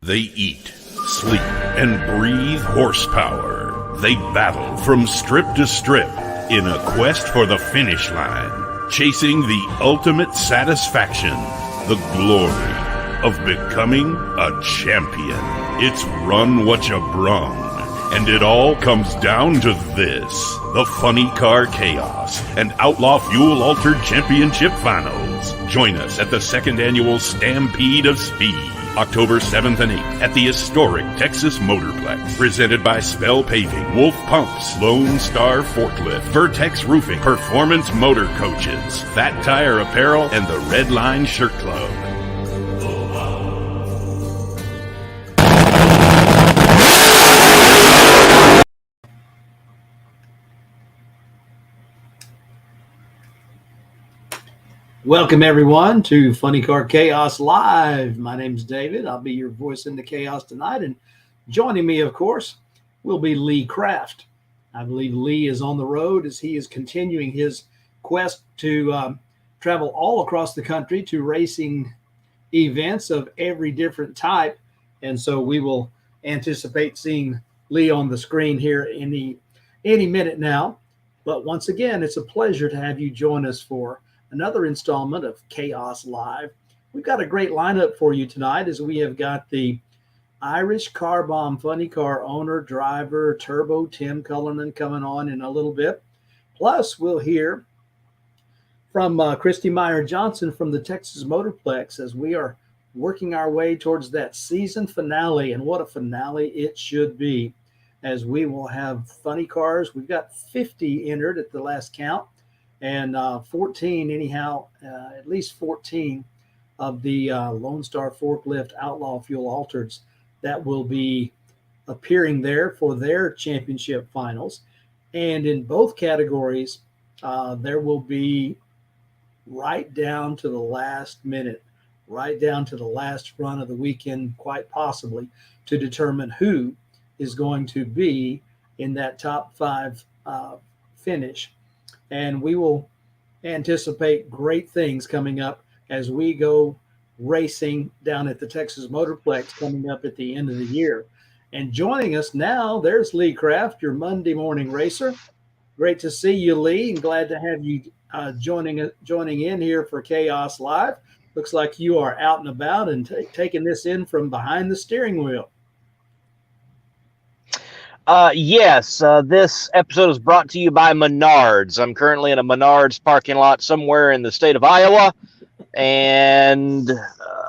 They eat, sleep, and breathe horsepower. They battle from strip to strip in a quest for the finish line, chasing the ultimate satisfaction, the glory of becoming a champion. It's run what you brung, and it all comes down to this: the Funny Car Chaos and Outlaw Fuel Altered Championship Finals. Join us at the second annual Stampede of Speed, October 7th and 8th at the historic Texas Motorplex. Presented by Spell Paving, Wulff Pumps, Lone Star Forklift, Vertex Roofing, Performance Motor Coaches, Fat Tire Apparel, and the Red Line Shirt Club. Welcome, everyone, to Funny Car Chaos Live. My name's David. I'll be your voice in the chaos tonight. And joining me, of course, will be Lee Kraft. I believe Lee is on the road as he is continuing his quest to travel all across the country to racing events of every different type. And so we will anticipate seeing Lee on the screen here any minute now. But once again, it's a pleasure to have you join us for another installment of Chaos Live. We've got a great lineup for you tonight, as we have got the Irish Car Bomb Funny Car owner, driver, Turbo Tim Cullinan coming on in a little bit. Plus, we'll hear from Christie Myer Johnson from the Texas Motorplex as we are working our way towards that season finale. And what a finale it should be, as we will have funny cars. We've got 50 entered at the last count. And 14, anyhow, at least 14 of the Lone Star Forklift Outlaw Fuel Altereds that will be appearing there for their championship finals. And in both categories, there will be right down to the last minute, right down to the last run of the weekend, quite possibly, to determine who is going to be in that top five finish. And we will anticipate great things coming up as we go racing down at the Texas Motorplex coming up at the end of the year. And joining us now, there's Lee Kraft, your Monday morning racer. Great to see you, Lee, and glad to have you joining in here for Chaos Live. Looks like you are out and about and taking this in from behind the steering wheel. Yes, this episode is brought to you by Menards. I'm currently in a Menards parking lot somewhere in the state of Iowa, and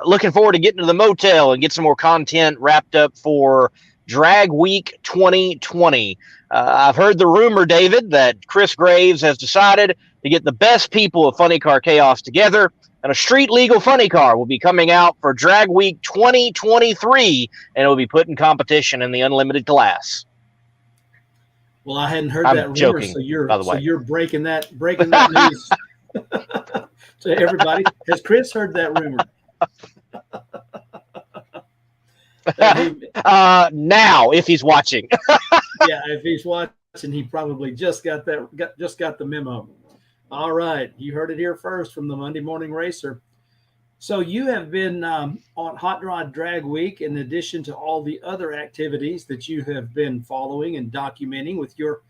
looking forward to getting to the motel and get some more content wrapped up for Drag Week 2020. I've heard the rumor, David, that Chris Graves has decided to get the best people of Funny Car Chaos together, and a street legal funny car will be coming out for Drag Week 2023, and it will be put in competition in the unlimited class. Well, I hadn't heard I'm that rumor, joking, so you're by the way. you're breaking that news to everybody. Has Chris heard that rumor? Now, if he's watching. Yeah, if he's watching, he probably just got the memo. All right, you heard it here first from the Monday Morning Racer. So you have been on Hot Rod Drag Week, in addition to all the other activities that you have been following and documenting with your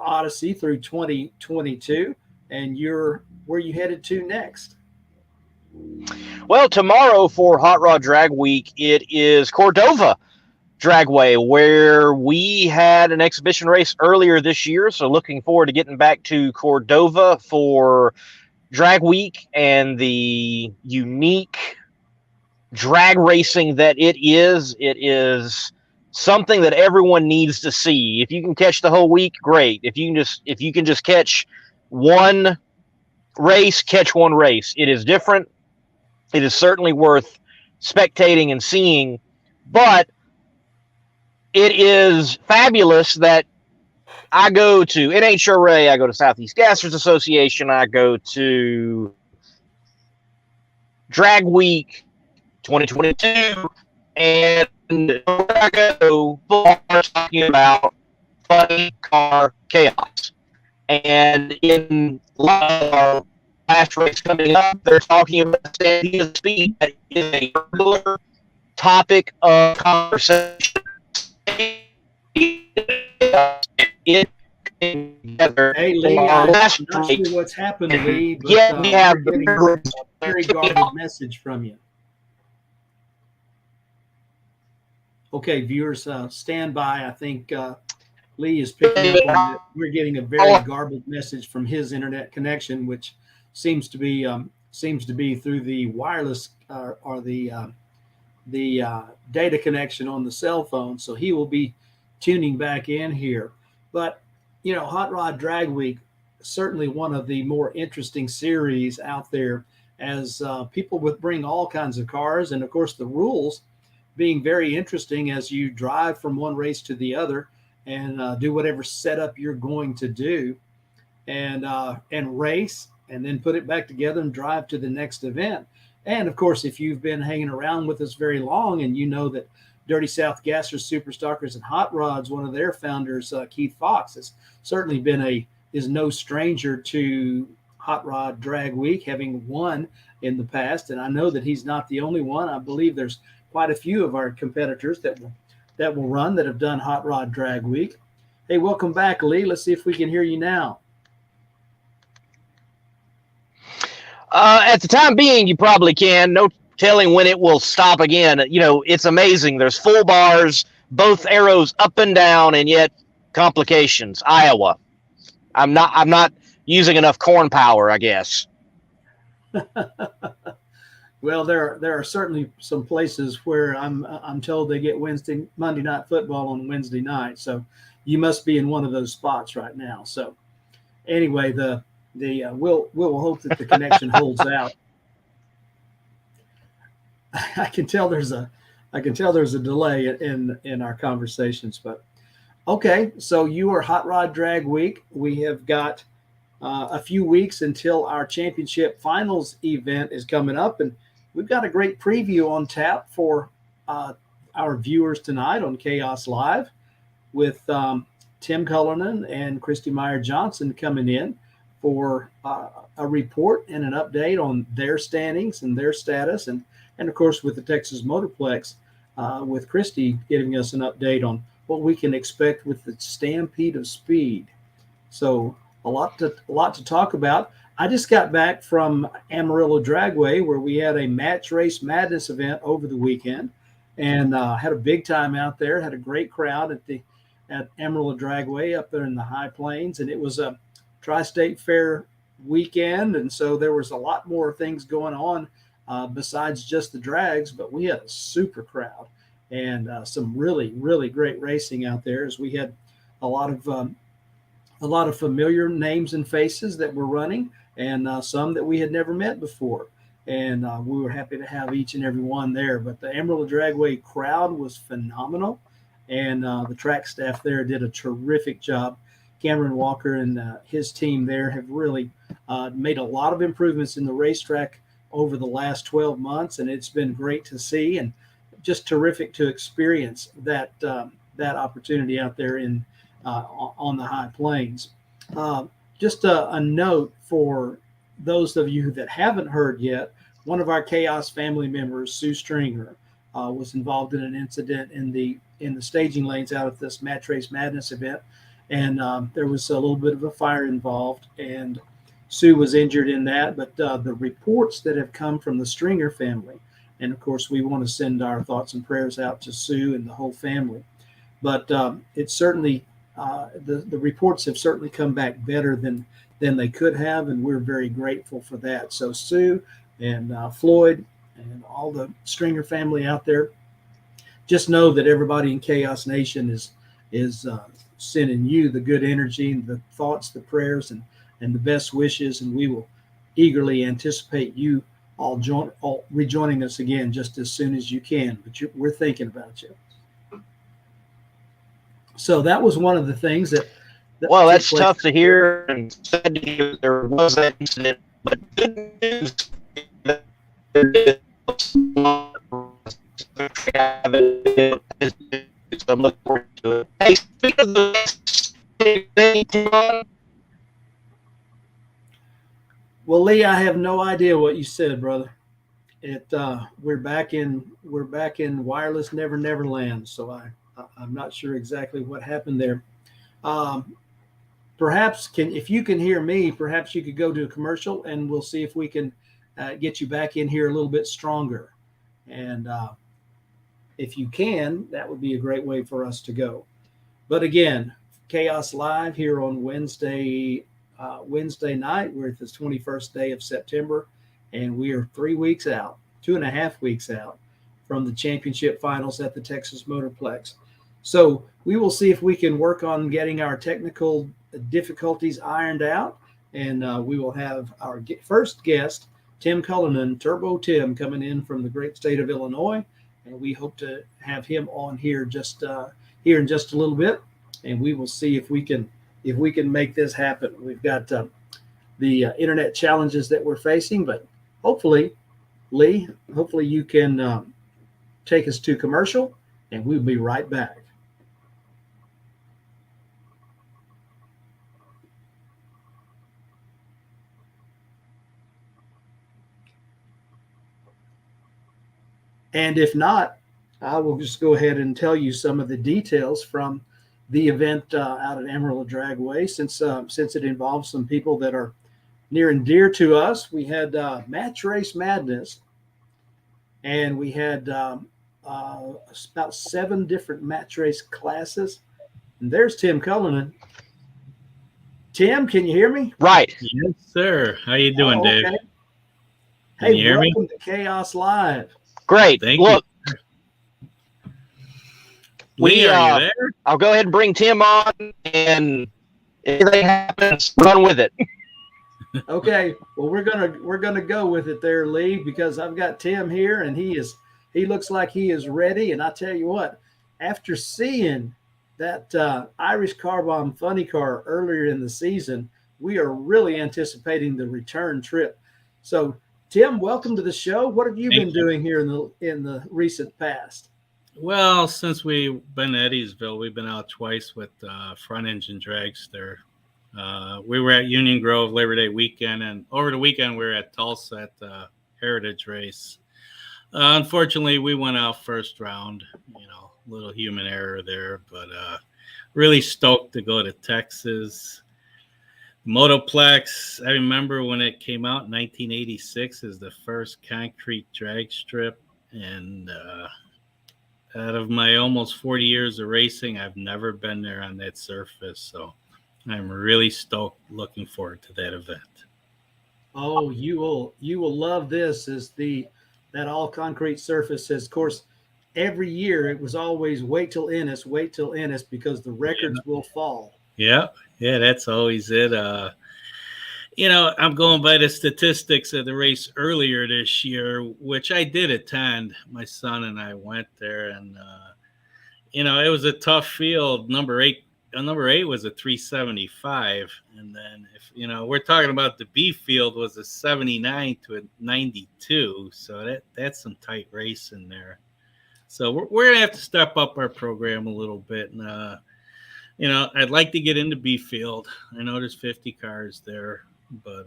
odyssey through 2022, and where you headed to next? Well, tomorrow for Hot Rod Drag Week, it is Cordova Dragway, where we had an exhibition race earlier this year. So looking forward to getting back to Cordova for Drag Week and the unique drag racing that it is something that everyone needs to see. If you can catch the whole week, great. If you can just catch one race, catch one race. It is different. It is certainly worth spectating and seeing, but it is fabulous that I go to NHRA, I go to Southeast Gassers Association, I go to Drag Week 2022, and I go talking about Funny Car Chaos. And in our last race coming up, they're talking about Stampede of Speed. That is a regular topic of conversation. Together Hey, Lee, I'm not sure what's happened, Lee, but yet we have we're getting a very garbled message from you. Okay, viewers, stand by. I think Lee is picking up on it. We're getting a very garbled message from his internet connection, which seems to be through the wireless or the data connection on the cell phone. So he will be tuning back in here. But you know, Hot Rod Drag Week, certainly one of the more interesting series out there, as people would bring all kinds of cars, and of course the rules being very interesting as you drive from one race to the other and do whatever setup you're going to do, and race, and then put it back together and drive to the next event. And of course, if you've been hanging around with us very long, and you know that Dirty South Gassers, Super Stalkers, and Hot Rods, one of their founders, Keith Fox, has certainly is no stranger to Hot Rod Drag Week, having won in the past. And I know that he's not the only one. I believe there's quite a few of our competitors that will run that have done Hot Rod Drag Week. Hey, welcome back, Lee. Let's see if we can hear you now. At the time being, you probably can. No telling when it will stop again. You know, it's amazing. There's full bars, both arrows up and down, and yet complications. Iowa. I'm not using enough corn power, I guess. Well, there are certainly some places where I'm told they get Monday Night Football on Wednesday night. So you must be in one of those spots right now. So anyway, we'll hope that the connection holds out. I can tell there's a delay in our conversations, but okay. So you are Hot Rod Drag Week. We have got a few weeks until our championship finals event is coming up, and we've got a great preview on tap for our viewers tonight on CHAOS Live with Tim Cullinan and Christie Myer Johnson coming in for a report and an update on their standings and their status, and of course with the Texas Motorplex with Christie giving us an update on what we can expect with the Stampede of Speed. So a lot to talk about. I just got back from Amarillo Dragway, where we had a match race madness event over the weekend, and had a big time out there. Had a great crowd at Amarillo Dragway up there in the high plains, and it was a Tri-State Fair weekend, and so there was a lot more things going on besides just the drags. But we had a super crowd and some really, really great racing out there, as we had a lot of familiar names and faces that were running, and some that we had never met before. And we were happy to have each and every one there. But the Amarillo Dragway crowd was phenomenal, and the track staff there did a terrific job. Cameron Walker and his team there have really made a lot of improvements in the racetrack over the last 12 months, and it's been great to see and just terrific to experience that opportunity out there on the high plains. Just a note for those of you that haven't heard yet, one of our CHAOS family members, Sue Stringer, was involved in an incident in the staging lanes out of this Match Race Madness event, and there was a little bit of a fire involved, and Sue was injured in that. But the reports that have come from the Stringer family, and of course we want to send our thoughts and prayers out to Sue and the whole family, but it's certainly the reports have certainly come back better than they could have, and we're very grateful for that. So Sue and Floyd and all the Stringer family out there, just know that everybody in CHAOS Nation is sending you the good energy, the thoughts, the prayers, and the best wishes, and we will eagerly anticipate you all rejoining us again just as soon as you can. But we're thinking about you. So that was one of the things that well, that's tough to hear, and sad to hear there was that incident. But good news, I'm looking forward to it. Hey, speaking of the well, Lee, I have no idea what you said, brother. we're back in wireless never land. So I'm not sure exactly what happened there. Perhaps if you can hear me, perhaps you could go to a commercial and we'll see if we can get you back in here a little bit stronger. And if you can, that would be a great way for us to go. But again, Chaos Live here on Wednesday night. We're at the 21st day of September, and we are 3 weeks out, 2.5 weeks out from the championship finals at the Texas Motorplex. So we will see if we can work on getting our technical difficulties ironed out, and we will have our first guest, Tim Cullinan, Turbo Tim, coming in from the great state of Illinois, and we hope to have him on here just here in just a little bit, and we will see if we can make this happen. We've got the internet challenges that we're facing, but hopefully, Lee, you can take us to commercial, and we'll be right back. And if not, I will just go ahead and tell you some of the details from the event out at Emerald Dragway, since it involves some people that are near and dear to us. We had Match Race Madness, and we had about 7 different match race classes. And there's Tim Cullinan. Tim, can you hear me? Right. Yes, sir. How you doing, Dave? Okay. Can you hear me? Welcome to Chaos Live. Great. Thank Look, you. Lee, are you there? I'll go ahead and bring Tim on, and if anything happens, run with it. Okay. Well, we're gonna go with it there, Lee, because I've got Tim here, and he looks like he is ready. And I tell you what, after seeing that Irish Car Bomb Funny Car earlier in the season, we are really anticipating the return trip. So, Tim, welcome to the show. What have you been doing here in the recent past? Well, since we've been to Eddyville, we've been out twice with front engine dragster. We were at Union Grove Labor Day weekend, and over the weekend we were at Tulsa at the Heritage Race. Unfortunately, we went out first round. Little human error there, but really stoked to go to Texas. Motorplex, I remember when it came out in 1986 as the first concrete drag strip, and out of my almost 40 years of racing, I've never been there on that surface, so I'm really stoked, looking forward to that event. Oh, you will love this. That all concrete surface is, of course, every year it was always wait till Ennis, because the records will fall. Yeah, that's always it. I'm going by the statistics of the race earlier this year, which I did attend. My son and I went there, and it was a tough field. Number 8 was a 375, and then we're talking about the B field was a 79 to a 92, so that's some tight racing there. So we're gonna have to step up our program a little bit, and I'd like to get into B field. I know there's 50 cars there, but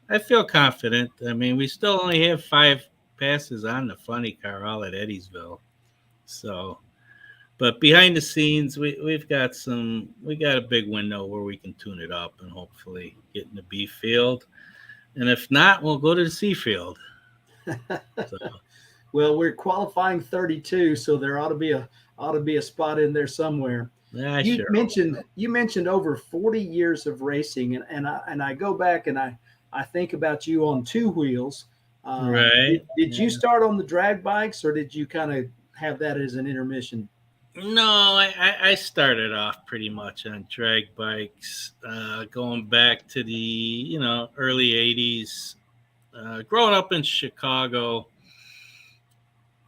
I feel confident. I mean, we still only have 5 passes on the funny car all at Eddyville. So, but behind the scenes, we got a big window where we can tune it up and hopefully get in the B field. And if not, we'll go to the C field. So. Well, we're qualifying 32, so there ought to be a spot in there somewhere. Yeah, you mentioned over 40 years of racing, and I go back and I think about you on 2 wheels. Right. Did you start on the drag bikes, or did you kind of have that as an intermission? No, I started off pretty much on drag bikes, going back to the early 80s. Growing up in Chicago,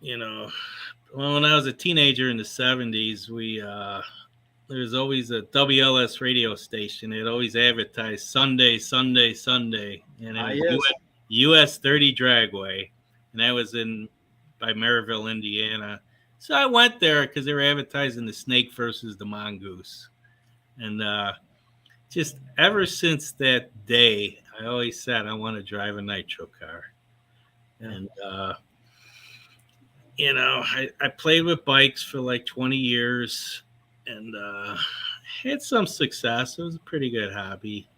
when I was a teenager in the 70s, there was always a WLS radio station. It always advertised Sunday, and it was US 30 Dragway, and that was by Maryville, Indiana. So I went there because they were advertising the Snake versus the Mongoose, and just ever since that day, I always said I want to drive a nitro car. Yeah. And, I played with bikes for like 20 years and had some success. It was a pretty good hobby.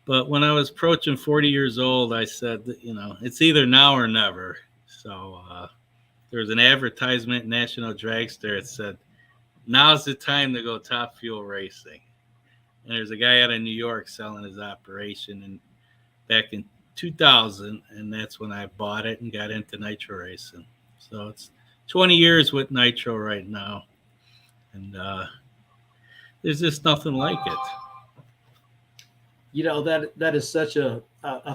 But when I was approaching 40 years old, I said, that, it's either now or never. So there was an advertisement in National Dragster. It said, now's the time to go top fuel racing. And there's a guy out of New York selling his operation and back in 2000, and that's when I bought it and got into nitro racing. So it's 20 years with nitro right now, and there's just nothing like it. That is such a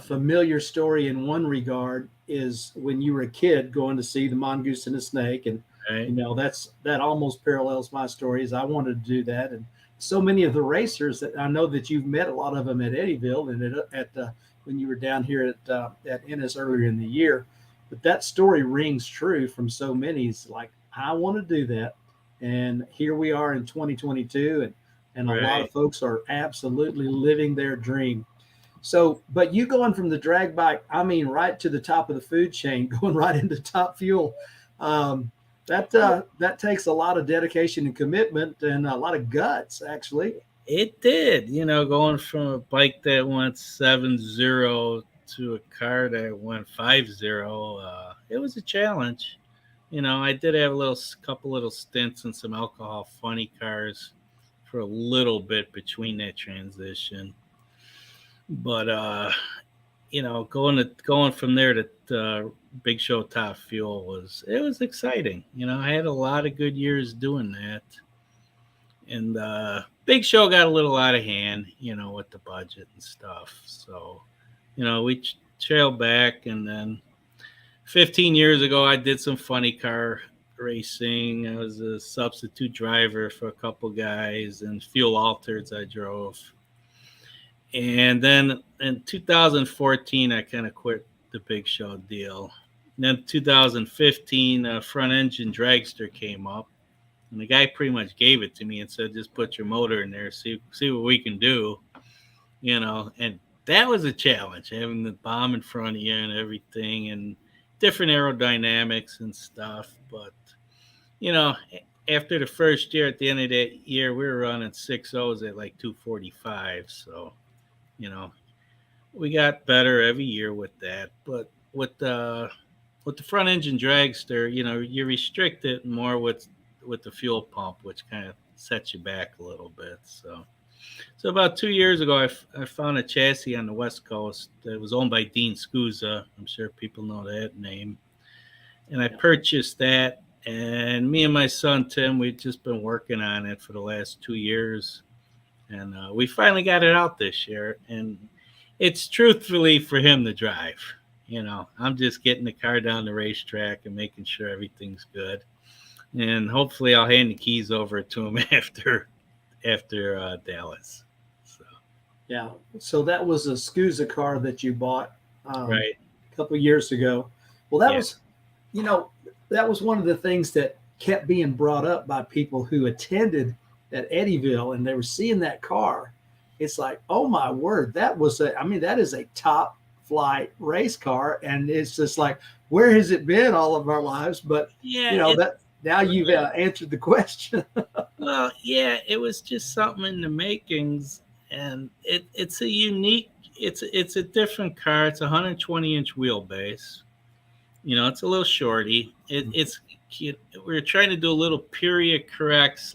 familiar story in one regard, is when you were a kid going to see the Mongoose and the Snake, and Right. that almost parallels my story. Is I wanted to do that, and so many of the racers that I know that you've met, a lot of them at Eddyville and at when you were down here at Ennis earlier in the year. But that story rings true from so many. It's like, I want to do that, and here we are in 2022, and a lot of folks are absolutely living their dream. So, but you going from the drag bike, I mean, right to the top of the food chain, going right into Top Fuel, that takes a lot of dedication and commitment and a lot of guts, actually. It did, going from a bike that went 7.0 to a car that went 5.0. It was a challenge. I did have a couple little stints in some alcohol funny cars for a little bit between that transition. But going from there to Big Show Top Fuel was exciting. I had a lot of good years doing that, and Big Show got a little out of hand, with the budget and stuff. So, we trailed back, and then 15 years ago, I did some funny car racing. I was a substitute driver for a couple guys, and fuel altereds I drove. And then in 2014, I kind of quit the Big Show deal. And then 2015, a front engine dragster came up, and the guy pretty much gave it to me and said, just put your motor in there, see what we can do, and that was a challenge, having the bomb in front of you and everything, and different aerodynamics and stuff. But, after the first year, at the end of that year, we were running 6.0s at like 245. So, we got better every year with that. But with the front engine dragster, you're restricted more with the fuel pump, which kind of sets you back a little bit. So about 2 years ago, I found a chassis on the West Coast that was owned by Dean Scusa. I'm sure people know that name. And I purchased that, and me and my son, Tim, we've just been working on it for the last 2 years. And we finally got it out this year. And it's truthfully for him to drive. I'm just getting the car down the racetrack and making sure everything's good. And hopefully I'll hand the keys over to him after Dallas. Yeah. So that was a Scusa car that you bought Right. a couple of years ago. Well, that was, that was one of the things that kept being brought up by people who attended at Eddyville, and they were seeing that car. It's like, oh my word, that is a top flight race car. And it's just like, where has it been all of our lives? But now you've answered the question. Well, yeah, it was just something in the makings, and it's a unique, it's a different car. It's a 120-inch wheelbase. It's a little shorty. We're trying to do a little period correct /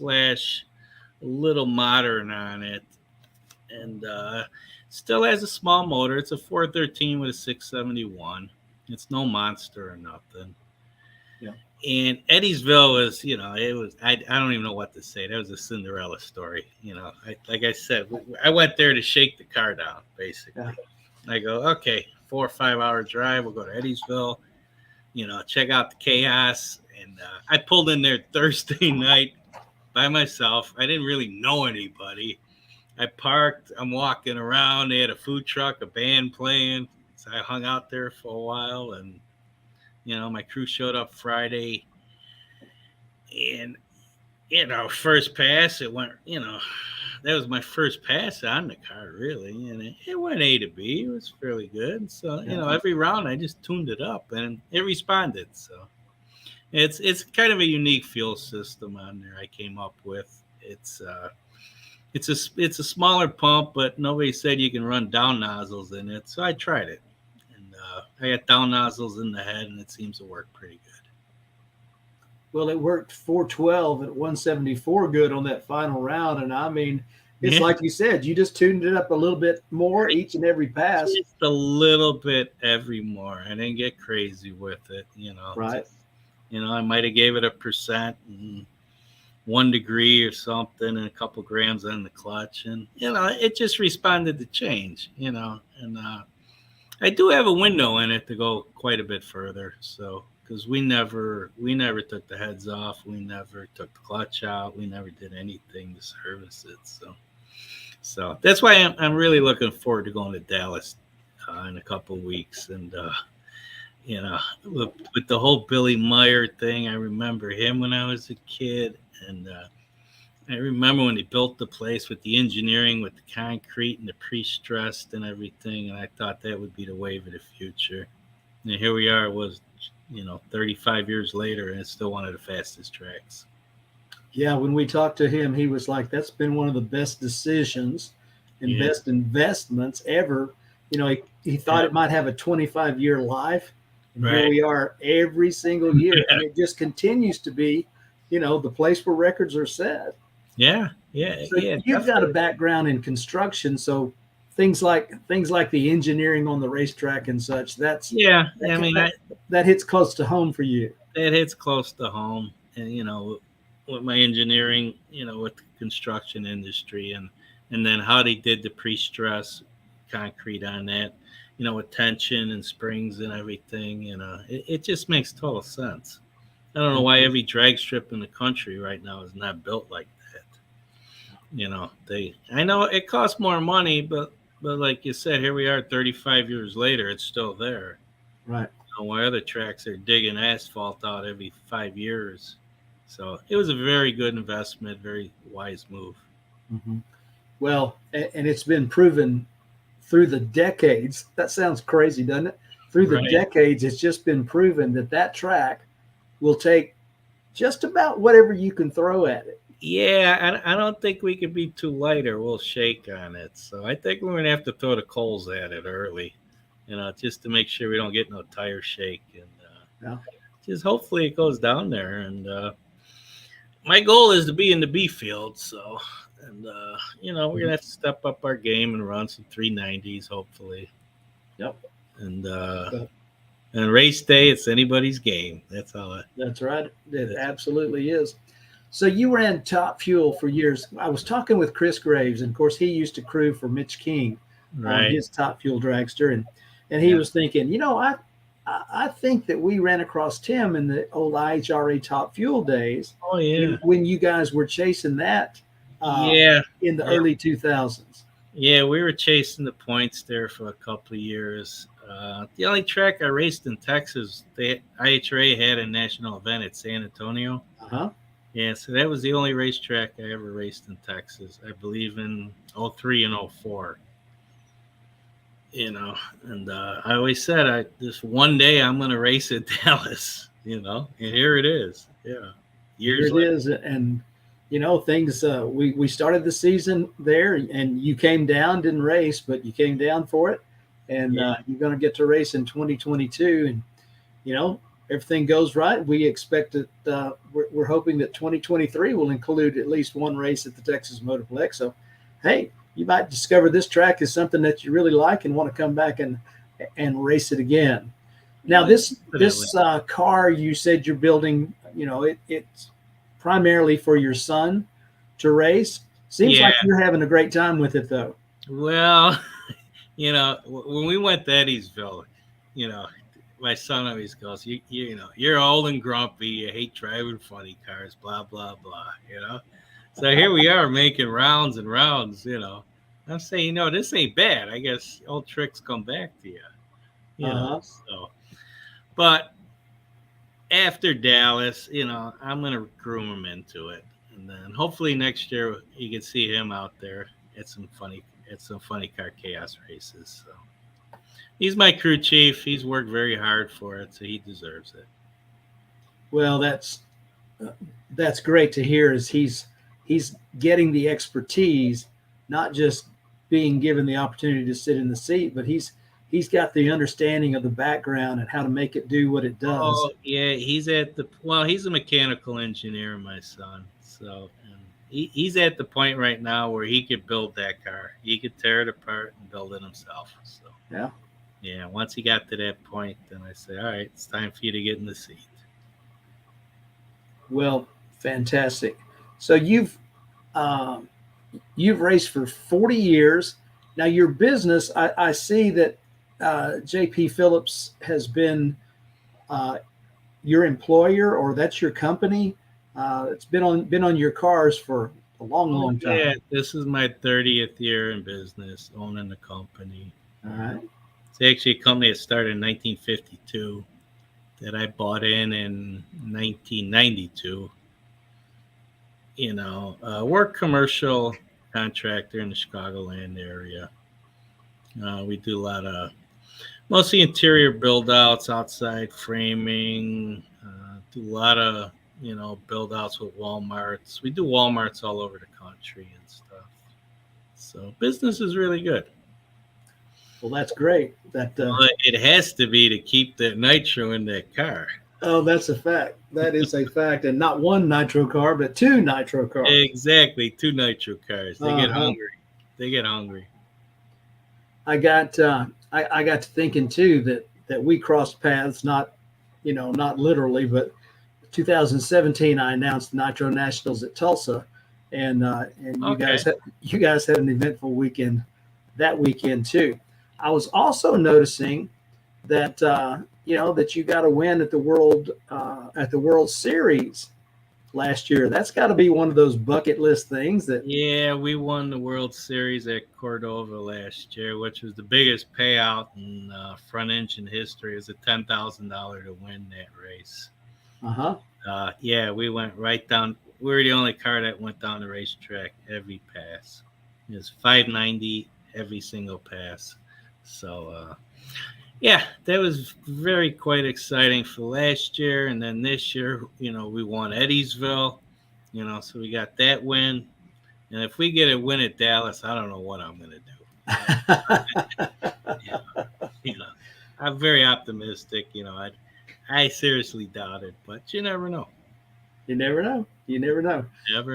a little modern on it, and still has a small motor. It's a 413 with a 671. It's no monster or nothing. Yeah. And Eddyville was, it was, I don't even know what to say. That was a Cinderella story. Like I said, I went there to shake the car down, basically. Yeah. I go, okay, 4 or 5 hour drive. We'll go to Eddyville, check out the CHAOS. And I pulled in there Thursday night by myself. I didn't really know anybody. I parked. I'm walking around. They had a food truck, a band playing. So I hung out there for a while, and my crew showed up Friday, and first pass it went. that was my first pass on the car, really, and it went A to B. It was fairly good. So every round I just tuned it up, and it responded. So it's kind of a unique fuel system on there I came up with. It's a smaller pump, but nobody said you can run down nozzles in it, so I tried it, and I got down nozzles in the head, and it seems to work pretty good. Well, it worked 412 at 174 good on that final round. And I mean, it's like you said, you just tuned it up a little bit more each and every pass. Just a little bit every more. I didn't get crazy with it, Right. I might have gave it 1% and 1 degree or something and a couple grams on the clutch. And, it just responded to change, and I do have a window in it to go quite a bit further. So, because we never took the heads off, we never took the clutch out, we never did anything to service it. So that's why I'm really looking forward to going to Dallas in a couple of weeks. And with the whole Billy Myer thing, I remember him when I was a kid, and I remember when he built the place with the engineering, with the concrete and the pre-stressed and everything, and I thought that would be the wave of the future. And here we are. It was 35 years later, and it's still one of the fastest tracks. Yeah, when we talked to him, he was like, that's been one of the best decisions and best investments ever. He thought it might have a 25-year life. And here we are every single year. And it just continues to be, the place where records are set. Yeah. So you've got a background in construction, so things like the engineering on the racetrack and such, that hits close to home for you. That hits close to home. And, with my engineering, with the construction industry and then how they did the pre-stress concrete on that, with tension and springs and everything, it just makes total sense. I don't know why every drag strip in the country right now is not built like that. I know it costs more money, but like you said, here we are 35 years later, it's still there. Right. Why other tracks are digging asphalt out every 5 years. So it was a very good investment, very wise move. Mm-hmm. Well, and it's been proven through the decades. That sounds crazy, doesn't it? Through the decades, it's just been proven that track will take just about whatever you can throw at it. Yeah, I don't think we can be too light or we'll shake on it. So I think we're going to have to throw the coals at it early, just to make sure we don't get no tire shake. And just hopefully it goes down there. And my goal is to be in the B field. So, and, we're going to have to step up our game and run some 390s, hopefully. Yep. And race day, it's anybody's game. That's right. It absolutely is. So you ran Top Fuel for years. I was talking with Chris Graves, and of course he used to crew for Mitch King on his Top Fuel dragster, and he was thinking, I think that we ran across Tim in the old IHRA Top Fuel days. Oh yeah, when you guys were chasing that. In the early 2000s. Yeah, we were chasing the points there for a couple of years. The only track I raced in Texas, IHRA had a national event at San Antonio. Yeah, so that was the only racetrack I ever raced in Texas, I believe in 03 and 04. And I always said, this one day I'm going to race at Dallas, and here it is. Yeah. Years here it is. And, things, we started the season there, and you came down, didn't race, but you came down for it. And you're going to get to race in 2022. And, everything goes right. We expect that we're hoping that 2023 will include at least one race at the Texas Motorplex. So, hey, you might discover this track is something that you really like and want to come back and race it again. Now, this car you said you're building, it's primarily for your son to race. Seems like you're having a great time with it, though. Well, when we went to Eddyville, my son always goes, you're old and grumpy. You hate driving funny cars, blah, blah, blah, So here we are making rounds and rounds, I'm saying, this ain't bad. I guess old tricks come back to you, So, but after Dallas, I'm going to groom him into it. And then hopefully next year you can see him out there at some funny car chaos races. So he's my crew chief. He's worked very hard for it, so he deserves it. Well, that's great to hear. Is he's getting the expertise, not just being given the opportunity to sit in the seat, but he's got the understanding of the background and how to make it do what it does. Oh yeah, he's a mechanical engineer, my son. So he's at the point right now where he could build that car. He could tear it apart and build it himself. So yeah. Once he got to that point, then I say, all right, it's time for you to get in the seat. Well, fantastic. So you've raced for 40 years. Now your business, I see that JP Phillips has been your employer, or that's your company. It's been on your cars for a long time. Yeah, this is my 30th year in business, owning the company. All right. It's actually a company that started in 1952 that I bought in 1992. We're a commercial contractor in the Chicagoland area. We do a lot of mostly interior build outs, outside framing, do a lot of, build outs with Walmarts. We do Walmarts all over the country and stuff. So business is really good. Well, that's great. It has to be to keep that nitro in that car. Oh, that's a fact. That is a fact. And not one nitro car, but two nitro cars. Exactly. Two nitro cars. They get hungry. I got to thinking too that we crossed paths, not literally, but 2017 I announced Nitro Nationals at Tulsa, and you guys had an eventful weekend that weekend too. I was also noticing that that you got a win at the World Series last year. That's got to be one of those bucket list things. Yeah, we won the World Series at Cordova last year, which was the biggest payout in front engine history. It was a $10,000 to win that race. Yeah, we went right down. We were the only car that went down the racetrack every pass. It was 590 every single pass. So yeah, that was quite exciting for last year. And then this year, we won Eddyville, so we got that win. And if we get a win at Dallas, I don't know what I'm going to do. I'm very optimistic. I seriously doubt it, but you never know. You never know. Never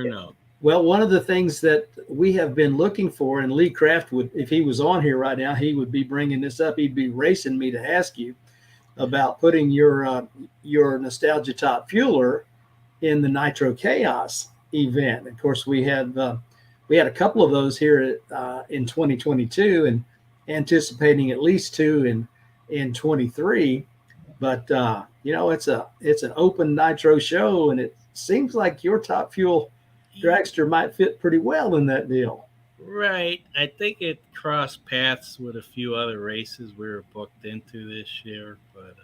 know. Well, one of the things that we have been looking for, and Lee Kraft would, if he was on here right now, he would be bringing this up. He'd be racing me to ask you about putting your Nostalgia Top Fueler in the Nitro Chaos event. Of course, we had a couple of those here in 2022, and anticipating at least two in 23. But it's an open nitro show, and it seems like your Top Fuel dragster might fit pretty well in that deal. Right. I think it crossed paths with a few other races we were booked into this year, but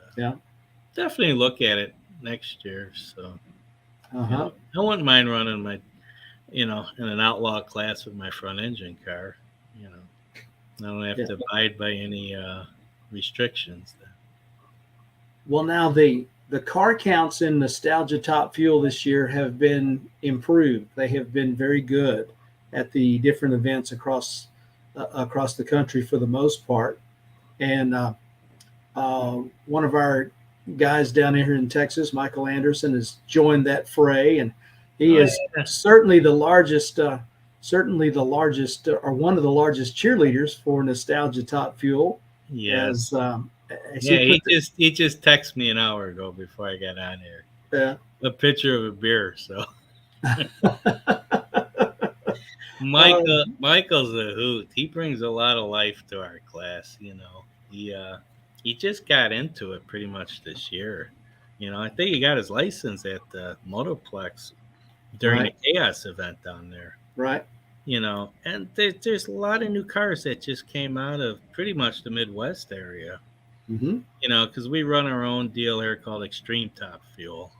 definitely look at it next year. So I wouldn't mind running my, in an outlaw class with my front engine car. I don't have to abide by any restrictions then. Well, now the car counts in Nostalgia Top Fuel this year have been improved. They have been very good at the different events across the country for the most part. And one of our guys down here in Texas, Michael Anderson, has joined that fray, and he is certainly the largest, or one of the largest cheerleaders for Nostalgia Top Fuel. Yes. He just texted me an hour ago before I got on here. Yeah. A picture of a beer. So Michael's a hoot. He brings a lot of life to our class. He just got into it pretty much this year. I think he got his license at the Motorplex during the Chaos event down there. Right. And there's a lot of new cars that just came out of pretty much the Midwest area. Mm-hmm. Because we run our own deal here called Extreme Top Fuel.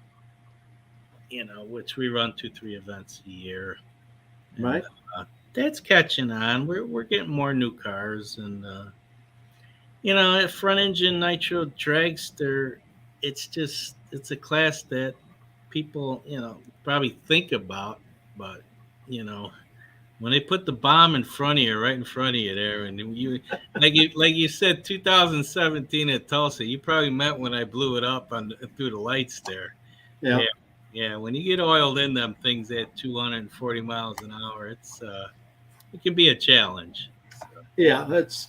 which we run 2-3 events a year. And, Right. That's catching on. We're getting more new cars, and a front engine nitro dragster. It's a class that people probably think about, but when they put the bomb in front of you, right in front of you there, and you like you said, 2017 at Tulsa, you probably meant when I blew it up through the lights there. Yeah. Yeah. When you get oiled in them things at 240 miles an hour, it can be a challenge. So, Yeah. That's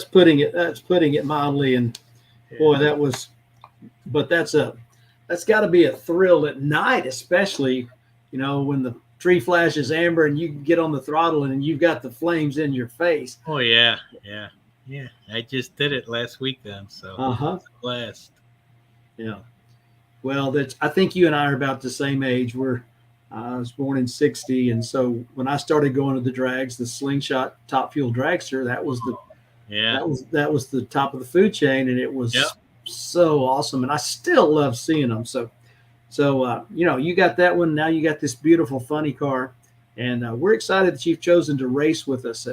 putting it mildly. And boy, that's got to be a thrill at night, especially, when the tree flashes amber and you get on the throttle and you've got the flames in your face. Oh yeah. I just did it last weekend, so it was a blast. Yeah. Well, I think you and I are about the same age. I was born in '60, and so when I started going to the drags, the Slingshot Top Fuel Dragster, that was the top of the food chain, and it was so awesome. And I still love seeing them. So you got that one. Now you got this beautiful funny car, and we're excited that you've chosen to race with us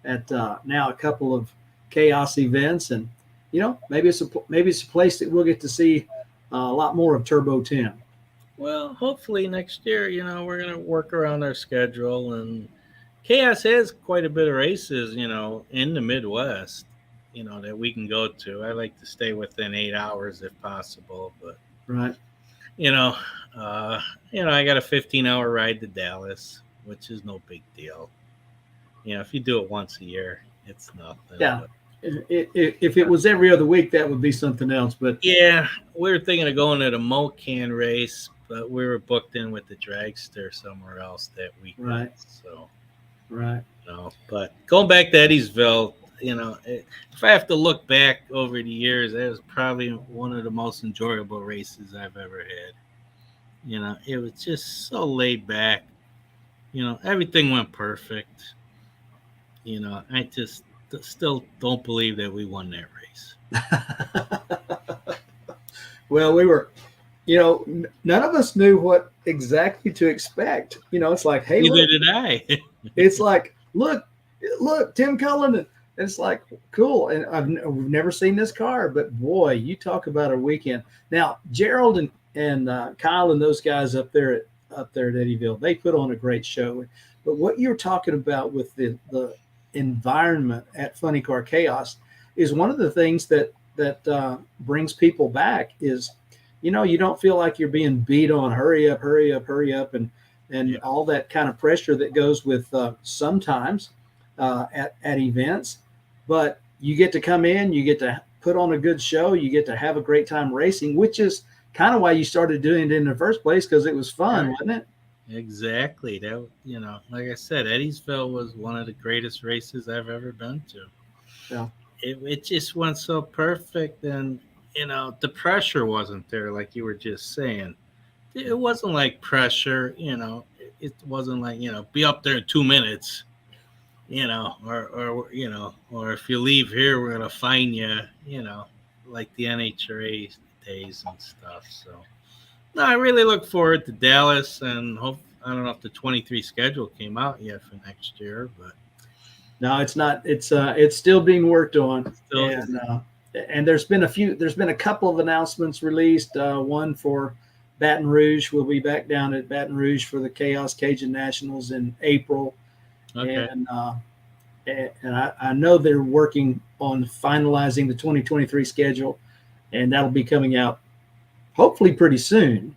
at now a couple of CHAOS events, and maybe it's a place that we'll get to see a lot more of Turbo 10. Well, hopefully next year, we're going to work around our schedule, and CHAOS has quite a bit of races, in the Midwest, that we can go to. I like to stay within 8 hours if possible, but right. I got a 15-hour ride to Dallas, which is no big deal. If you do it once a year, it's nothing. Yeah. If it was every other week, that would be something else. But yeah, we were thinking of going to the Mocan race, but we were booked in with the dragster somewhere else that weekend. Right. So, right. But going back to Eddyville, if I have to look back over the years, that was probably one of the most enjoyable races I've ever had. It was just so laid back. Everything went perfect. I just still don't believe that we won that race. Well, we were, none of us knew what exactly to expect. It's like, hey, neither look. did I. It's like, look, Tim Cullinan. It's like, cool. And we've never seen this car, but boy, you talk about a weekend. Now, Gerald and Kyle and those guys up there at Eddyville, they put on a great show. But what you're talking about with the environment at Funny Car CHAOS is one of the things that brings people back is, you don't feel like you're being beat on, hurry up, and all that kind of pressure that goes with sometimes at events. But you get to come in, you get to put on a good show, you get to have a great time racing, which is kind of why you started doing it in the first place, because it was fun, wasn't it? Exactly. That, like I said, Eddyville was one of the greatest races I've ever been to. Yeah. It just went so perfect, and the pressure wasn't there, like you were just saying. It wasn't like pressure, it wasn't like, be up there in 2 minutes, or if you leave here, we're gonna fine you, like the NHRA days and stuff. So no, I really look forward to Dallas, and I don't know if the 23 schedule came out yet for next year, but no, it's not. It's still being worked on. And there's been a couple of announcements released. One for Baton Rouge. We'll be back down at Baton Rouge for the CHAOS Cajun Nationals in April. Okay. And I know they're working on finalizing the 2023 schedule, and that'll be coming out hopefully pretty soon.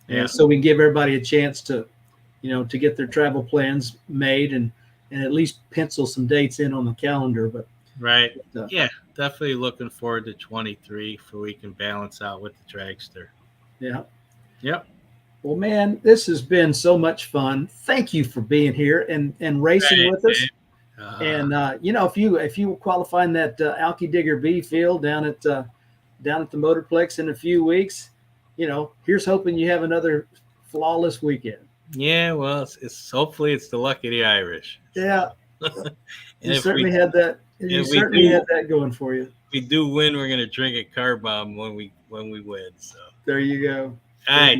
Yeah. And so we can give everybody a chance to get their travel plans made and at least pencil some dates in on the calendar. But right. Yeah, definitely looking forward to 23 for we can balance out with the dragster. Yeah. Yep. Well, man, this has been so much fun. Thank you for being here and racing with us. And if you qualify in that Alky Digger B field down at the Motorplex in a few weeks, here's hoping you have another flawless weekend. Yeah, well, it's hopefully it's the luck of the Irish. Yeah, you certainly had that. You certainly had that going for you. If we do win, we're gonna drink a car bomb when we win. So there you go. All right.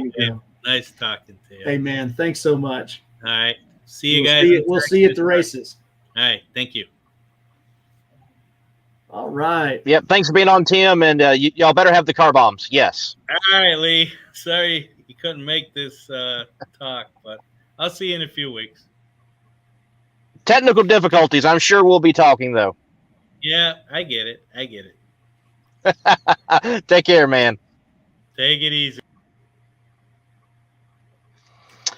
Nice talking to you. Hey, man, thanks so much. All right. See you guys. We'll see you at the races. All right. Thank you. All right. Yep. Thanks for being on, Tim. And y'all better have the car bombs. Yes. All right, Lee. Sorry you couldn't make this talk, but I'll see you in a few weeks. Technical difficulties. I'm sure we'll be talking, though. Yeah, I get it. Take care, man. Take it easy.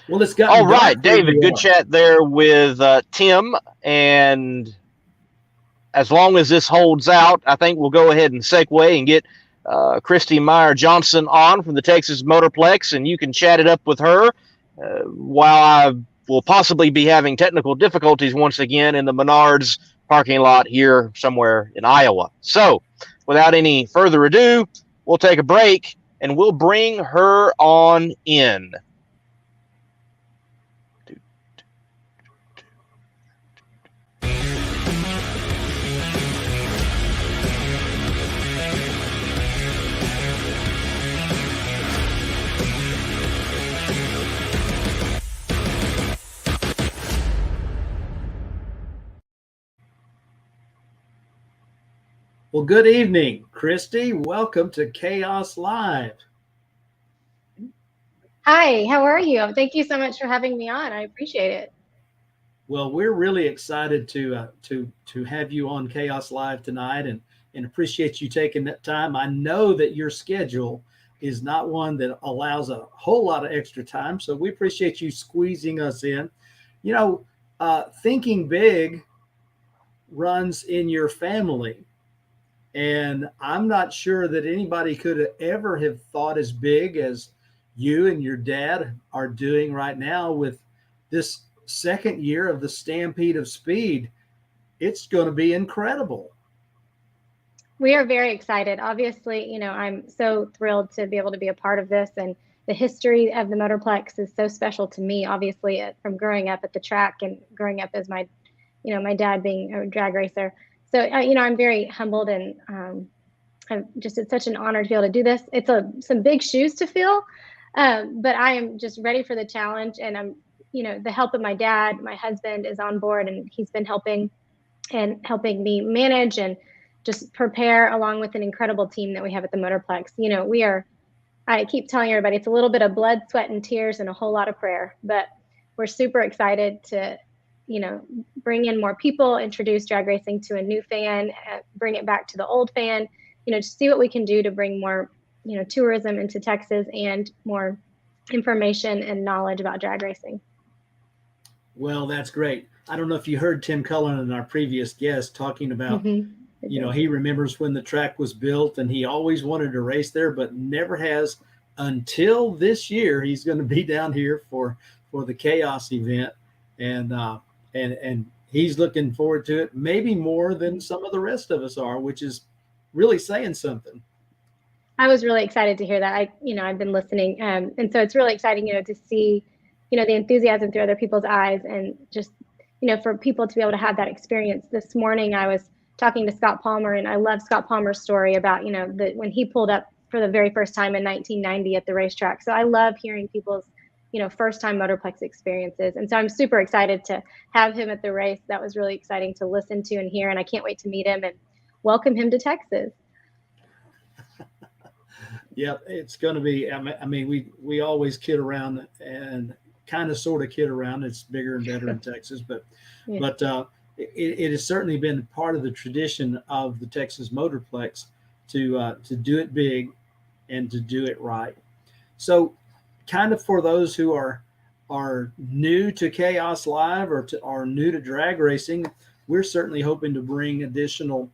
Well, it's got all right, David. Good chat there with Tim. And as long as this holds out, I think we'll go ahead and segue and get Christie Myer Johnson on from the Texas Motorplex, and you can chat it up with her while I will possibly be having technical difficulties once again in the Menards parking lot here somewhere in Iowa. So without any further ado, we'll take a break and we'll bring her on in. Well, good evening, Christie. Welcome to CHAOS Live. Hi, how are you? Thank you so much for having me on. I appreciate it. Well, we're really excited to have you on CHAOS Live tonight, and appreciate you taking that time. I know that your schedule is not one that allows a whole lot of extra time, so we appreciate you squeezing us in. You know, thinking big runs in your family. And I'm not sure that anybody could ever have thought as big as you and your dad are doing right now with this second year of the Stampede of Speed. It's going to be incredible. We are very excited. Obviously, you know, I'm so thrilled to be able to be a part of this, and the history of the Motorplex is so special to me, obviously, from growing up at the track and growing up as my dad being a drag racer. So, you know, I'm very humbled, and it's such an honor to be able to do this. It's some big shoes to fill, but I am just ready for the challenge. And I'm, you know, the help of my dad, my husband is on board, and he's been helping me manage and just prepare, along with an incredible team that we have at the Motorplex. You know, I keep telling everybody, it's a little bit of blood, sweat, and tears and a whole lot of prayer, but we're super excited to, you know, bring in more people, introduce drag racing to a new fan, bring it back to the old fan, you know, to see what we can do to bring more, you know, tourism into Texas and more information and knowledge about drag racing. Well, that's great. I don't know if you heard Tim Cullinan, our previous guest, talking about, you know, he remembers when the track was built and he always wanted to race there, but never has until this year. He's going to be down here for the CHAOS event. And he's looking forward to it, maybe more than some of the rest of us are, which is really saying something. I was really excited to hear that. I've been listening. And so it's really exciting, you know, to see, you know, the enthusiasm through other people's eyes, and just, you know, for people to be able to have that experience. This morning I was talking to Scott Palmer, and I love Scott Palmer's story about, you know, when he pulled up for the very first time in 1990 at the racetrack. So I love hearing people's, you know, first time Motorplex experiences. And so I'm super excited to have him at the race. That was really exciting to listen to and hear. And I can't wait to meet him and welcome him to Texas. Yeah, it's going to be, I mean, we always kid around and kind of sort of kid around. It's bigger and better in Texas, but it has certainly been part of the tradition of the Texas Motorplex to do it big and to do it right. So kind of for those who are new to CHAOS Live or are new to drag racing, we're certainly hoping to bring additional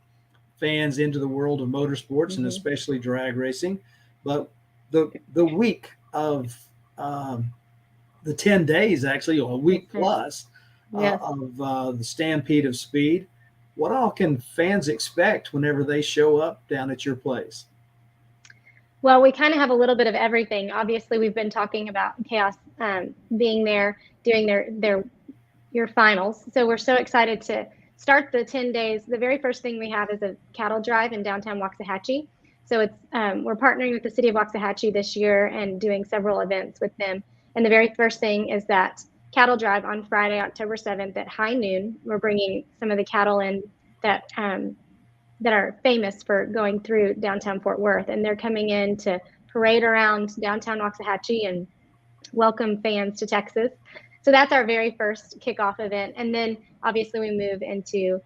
fans into the world of motorsports and especially drag racing. But the week of the 10 days, actually, or a week plus of the Stampede of Speed, what all can fans expect whenever they show up down at your place? Well, we kind of have a little bit of everything. Obviously, we've been talking about CHAOS being there, doing your finals. So we're so excited to start the 10 days. The very first thing we have is a cattle drive in downtown Waxahachie. So it's we're partnering with the city of Waxahachie this year and doing several events with them. And the very first thing is that cattle drive on Friday, October 7th at high noon. We're bringing some of the cattle in that that are famous for going through downtown Fort Worth, and they're coming in to parade around downtown Waxahachie and welcome fans to Texas. So that's our very first kickoff event. And then obviously we move into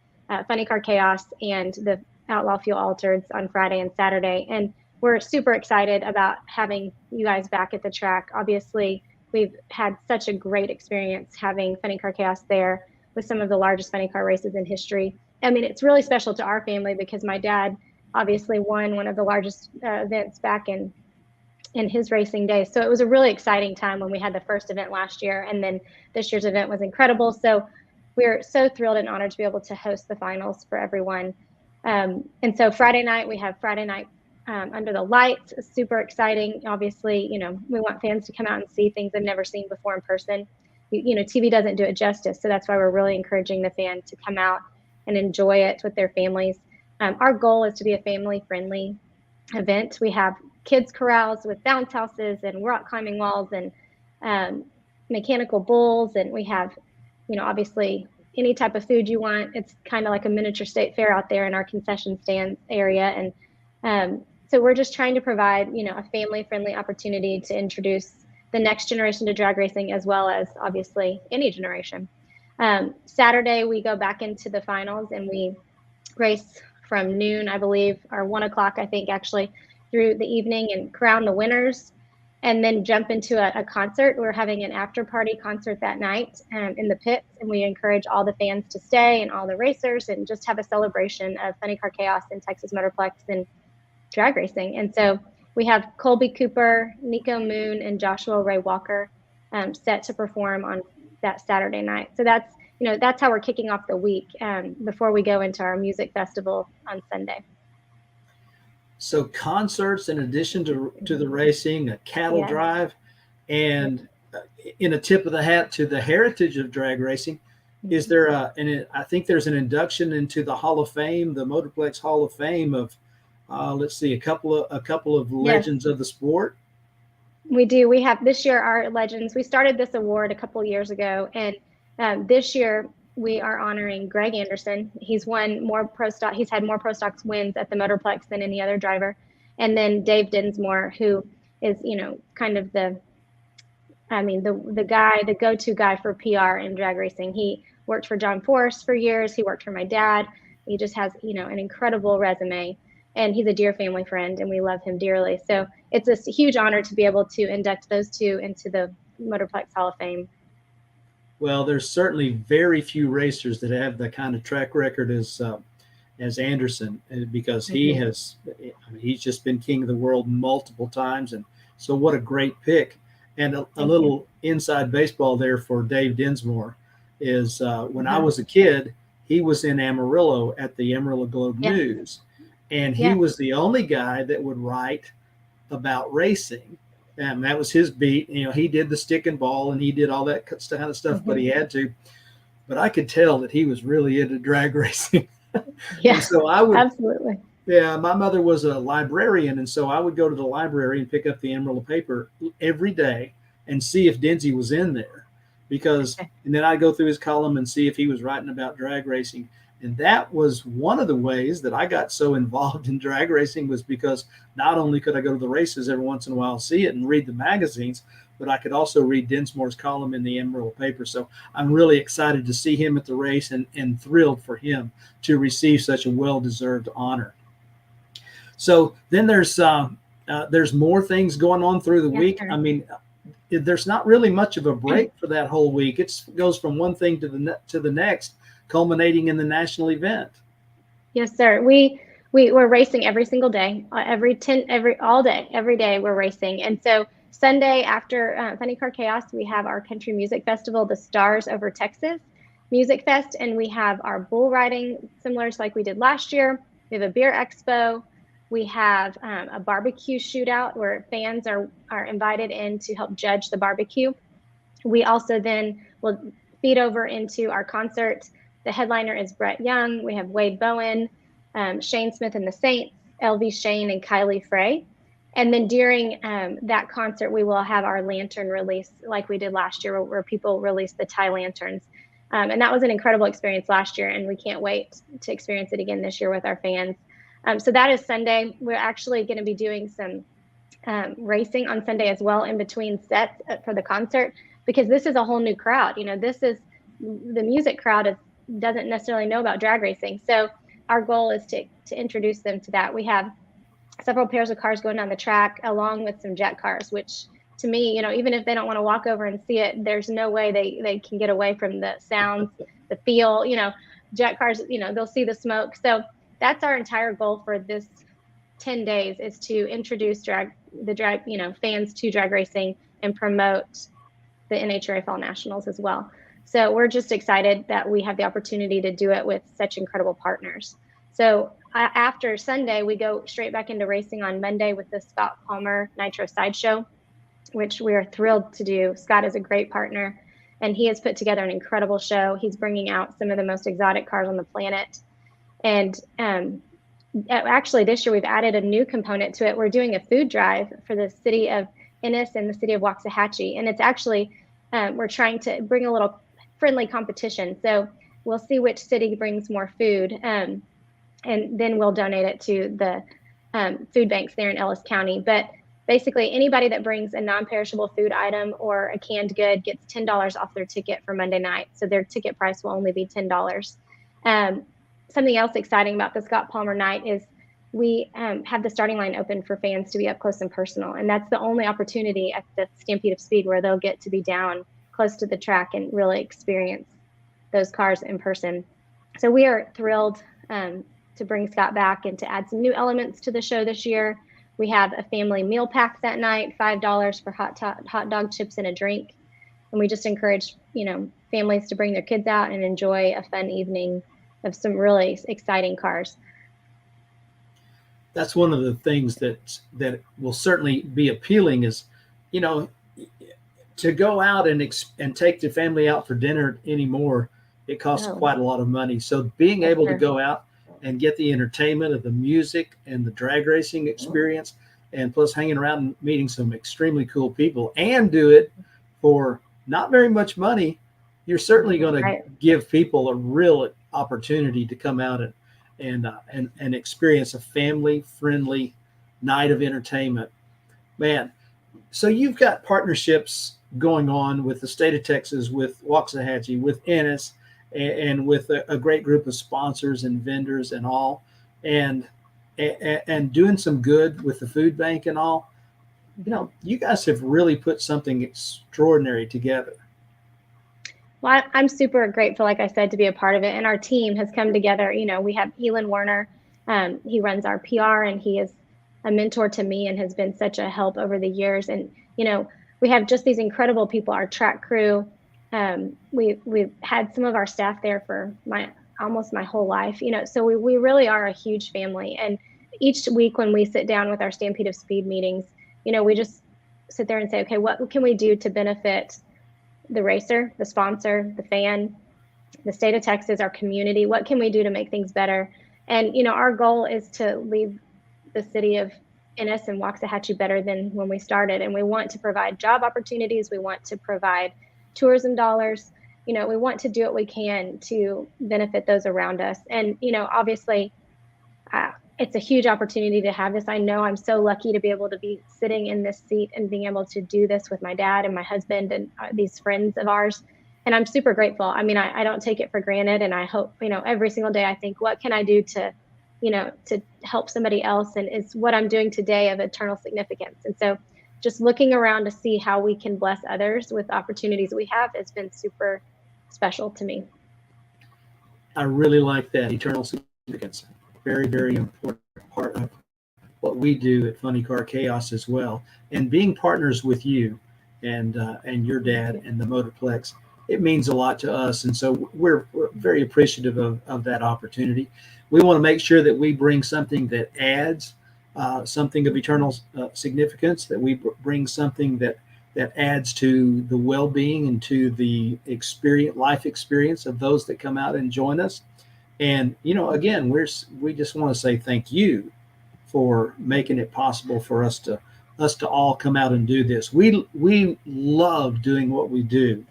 Funny Car Chaos and the Outlaw Fuel Altereds on Friday and Saturday. And we're super excited about having you guys back at the track. Obviously, we've had such a great experience having Funny Car Chaos there with some of the largest funny car races in history. I mean, it's really special to our family because my dad obviously won one of the largest events back in his racing days. So it was a really exciting time when we had the first event last year, and then this year's event was incredible. So we're so thrilled and honored to be able to host the finals for everyone. And so Friday night, we have Friday night under the lights, super exciting. Obviously, you know, we want fans to come out and see things they've never seen before in person. You know, TV doesn't do it justice. So that's why we're really encouraging the fan to come out and enjoy it with their families. Our goal is to be a family-friendly event. We have kids corrals with bounce houses and rock climbing walls and mechanical bulls. And we have, you know, obviously any type of food you want. It's kind of like a miniature state fair out there in our concession stand area. And so we're just trying to provide, you know, a family-friendly opportunity to introduce the next generation to drag racing, as well as obviously any generation. Saturday, we go back into the finals and we race from noon, I believe, or 1 o'clock, I think, actually, through the evening and crown the winners, and then jump into a concert. We're having an after party concert that night in the pits, and we encourage all the fans to stay and all the racers and just have a celebration of Funny Car Chaos and Texas Motorplex and drag racing. And so we have Colby Cooper, Nico Moon, and Joshua Ray Walker set to perform on that Saturday night. So that's, you know, that's how we're kicking off the week before we go into our music festival on Sunday. So concerts in addition to the racing, a cattle drive, and in a tip of the hat to the heritage of drag racing, is there I think there's an induction into the Hall of Fame, the Motorplex Hall of Fame of let's see, a couple of legends of the sport. We do. We have this year our legends. We started this award a couple years ago, and this year we are honoring Greg Anderson. He's won more pro stock. He's had more pro stocks wins at the Motorplex than any other driver. And then Dave Dinsmore, who is, you know, kind of the guy, the go-to guy for PR in drag racing. He worked for John Force for years. He worked for my dad. He just has, you know, an incredible resume, and he's a dear family friend, and we love him dearly. So it's a huge honor to be able to induct those two into the Motorplex Hall of Fame. Well, there's certainly very few racers that have the kind of track record as Anderson, because he has, I mean, he's just been king of the world multiple times. And so what a great pick. And a little inside baseball there for Dave Dinsmore is when I was a kid, he was in Amarillo at the Amarillo Globe News. And he was the only guy that would write about racing. And that was his beat. You know, he did the stick and ball and he did all that kind of stuff, but he had to. But I could tell that he was really into drag racing. Yeah, so I would, absolutely. Yeah, my mother was a librarian, and so I would go to the library and pick up the Amarillo paper every day and see if Dinsey was in there, and then I'd go through his column and see if he was writing about drag racing. And that was one of the ways that I got so involved in drag racing, was because not only could I go to the races every once in a while, see it and read the magazines, but I could also read Dinsmore's column in the Amarillo paper. So I'm really excited to see him at the race and thrilled for him to receive such a well-deserved honor. So then there's more things going on through the week. Sure. I mean, there's not really much of a break for that whole week. It goes from one thing to the next, culminating in the national event. Yes, sir. We're racing every single day, every day we're racing. And so Sunday after Funny Car Chaos, we have our country music festival, the Stars Over Texas Music Fest, and we have our bull riding, similar to like we did last year. We have a beer expo. We have a barbecue shootout where fans are invited in to help judge the barbecue. We also then will feed over into our concert. The headliner is Brett Young. We have Wade Bowen, Shane Smith and the Saints, LV Shane and Kylie Frey. And then during that concert, we will have our lantern release like we did last year, where people released the tie lanterns. And that was an incredible experience last year, and we can't wait to experience it again this year with our fans. So that is Sunday. We're actually going to be doing some racing on Sunday as well in between sets for the concert, because this is a whole new crowd. This is the music crowd doesn't necessarily know about drag racing. So our goal is to introduce them to that. We have several pairs of cars going down the track along with some jet cars, which to me, even if they don't want to walk over and see it, there's no way they can get away from the sounds, the feel, jet cars, they'll see the smoke. So that's our entire goal for this 10 days, is to introduce fans to drag racing and promote the NHRA Fall Nationals as well. So we're just excited that we have the opportunity to do it with such incredible partners. So after Sunday, we go straight back into racing on Monday with the Scott Palmer Nitro Sideshow, which we are thrilled to do. Scott is a great partner, and he has put together an incredible show. He's bringing out some of the most exotic cars on the planet. And actually, this year we've added a new component to it. We're doing a food drive for the city of Ennis and the city of Waxahachie. And it's actually, we're trying to bring a little friendly competition. So we'll see which city brings more food. And then we'll donate it to the food banks there in Ellis County. But basically, anybody that brings a non-perishable food item or a canned good gets $10 off their ticket for Monday night. So their ticket price will only be $10. Something else exciting about the Scott Palmer night is we have the starting line open for fans to be up close and personal. And that's the only opportunity at the Stampede of Speed where they'll get to be down close to the track and really experience those cars in person. So we are thrilled to bring Scott back and to add some new elements to the show this year. We have a family meal pack that night, $5 for hot dog, chips, and a drink. And we just encourage, families to bring their kids out and enjoy a fun evening of some really exciting cars. That's one of the things that will certainly be appealing is, to go out and take the family out for dinner anymore, it costs quite a lot of money. So being able to go out and get the entertainment of the music and the drag racing experience, and plus hanging around and meeting some extremely cool people, and do it for not very much money, you're certainly going to give people a real opportunity to come out and experience a family-friendly night of entertainment. Man, so you've got partnerships going on with the state of Texas, with Waxahachie, with Ennis, and with a great group of sponsors and vendors and all, and doing some good with the food bank and all. You guys have really put something extraordinary together. Well, I'm super grateful, like I said, to be a part of it. And our team has come together. We have Elon Werner. He runs our PR, and he is a mentor to me and has been such a help over the years. And, we have just these incredible people, our track crew. We've had some of our staff there for almost my whole life, so we really are a huge family. And each week when we sit down with our Stampede of Speed meetings, we just sit there and say, okay, what can we do to benefit the racer, the sponsor, the fan, the state of Texas, our community? What can we do to make things better? And, our goal is to leave the city of Ennis and Waxahachie better than when we started. And we want to provide job opportunities. We want to provide tourism dollars. We want to do what we can to benefit those around us. And, obviously, it's a huge opportunity to have this. I know I'm so lucky to be able to be sitting in this seat and being able to do this with my dad and my husband and these friends of ours. And I'm super grateful. I mean, I don't take it for granted. And I hope, every single day I think, what can I do to help somebody else? And is what I'm doing today of eternal significance? And so just looking around to see how we can bless others with opportunities we have has been super special to me. I really like that, eternal significance. Very, very important part of what we do at Funny Car Chaos as well. And being partners with you and your dad and the Motorplex, it means a lot to us. And so we're very appreciative of that opportunity. We want to make sure that we bring something that adds something of eternal significance, that we bring something that adds to the well-being and to the life experience of those that come out and join us. And, again, we just want to say thank you for making it possible for us to all come out and do this. We love doing what we do.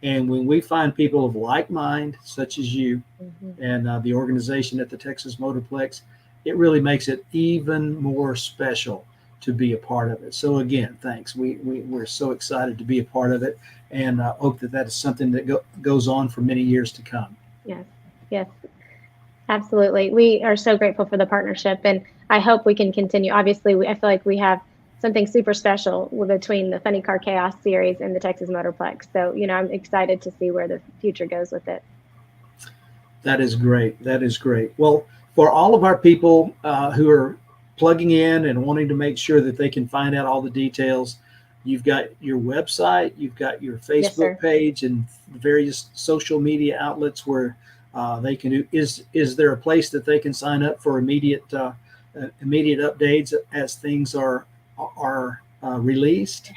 And when we find people of like mind, such as you and the organization at the Texas Motorplex, it really makes it even more special to be a part of it. So again, thanks. We're so excited to be a part of it, and hope that is something that goes on for many years to come. Yes, absolutely. We are so grateful for the partnership, and I hope we can continue. Obviously, I feel like we have something super special between the Funny Car Chaos series and the Texas Motorplex. So, I'm excited to see where the future goes with it. That is great. That is great. Well, for all of our people who are plugging in and wanting to make sure that they can find out all the details, you've got your website, you've got your Facebook page, and various social media outlets where they can do. Is there a place that they can sign up for immediate updates as things are released?